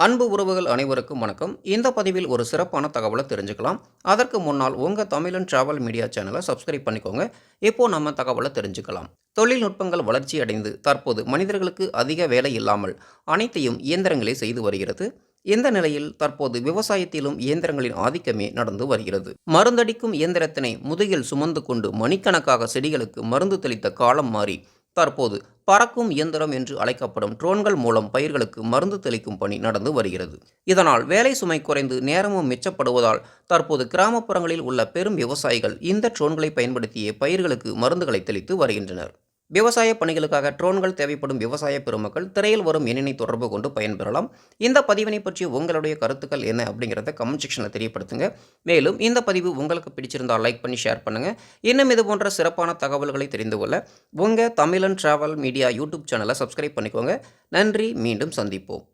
அன்பு உறவுகள் அனைவருக்கும் வணக்கம். இந்த பதிவில் ஒரு சிறப்பான தகவலை தெரிஞ்சுக்கலாம். அதற்கு முன்னால் உங்கள் தமிழன் டிராவல் மீடியா சேனலை சப்ஸ்கிரைப் பண்ணிக்கோங்க. இப்போ நம்ம தகவலை தெரிஞ்சுக்கலாம். தொழில்நுட்பங்கள் வளர்ச்சி அடைந்து தற்போது மனிதர்களுக்கு அதிக வேலை இல்லாமல் அனைத்தையும் இயந்திரங்களே செய்து வருகிறது. இந்த நிலையில் தற்போது விவசாயத்திலும் இயந்திரங்களின் ஆதிக்கமே நடந்து வருகிறது. மருந்தடிக்கும் இயந்திரத்தினை முதுகில் சுமந்து கொண்டு மணிக்கணக்காக செடிகளுக்கு மருந்து தெளித்த காலம் மாறி தற்போது பறக்கும் இயந்திரம் என்று அழைக்கப்படும் ட்ரோன்கள் மூலம் பயிர்களுக்கு மருந்து தெளிக்கும் பணி நடந்து வருகிறது. இதனால் வேலை சுமை குறைந்து நேரமும் மிச்சப்படுவதால் தற்போது கிராமப்புறங்களில் உள்ள பெரும் விவசாயிகள் இந்த ட்ரோன்களை பயன்படுத்தியே பயிர்களுக்கு மருந்துகளை தெளித்து வருகின்றனர். விவசாய பணிகளுக்காக ட்ரோன்கள் தேவைப்படும் விவசாய பெருமக்கள் திரையில் வரும் எண்ணினை தொடர்பு கொண்டு பயன்பெறலாம். இந்த பதிவினை பற்றி உங்களுடைய கருத்துக்கள் என்ன அப்படிங்கிறத கமெண்ட் செக்ஷனில் தெரியப்படுத்துங்க. மேலும் இந்த பதிவு உங்களுக்கு பிடிச்சிருந்தால் லைக் பண்ணி ஷேர் பண்ணுங்கள். இன்னும் இது போன்ற சிறப்பான தகவல்களை தெரிந்து கொள்ள உங்கள் தமிழன் டிராவல் மீடியா யூடியூப் சேனலை சப்ஸ்கிரைப் பண்ணிக்கோங்க. நன்றி. மீண்டும் சந்திப்போம்.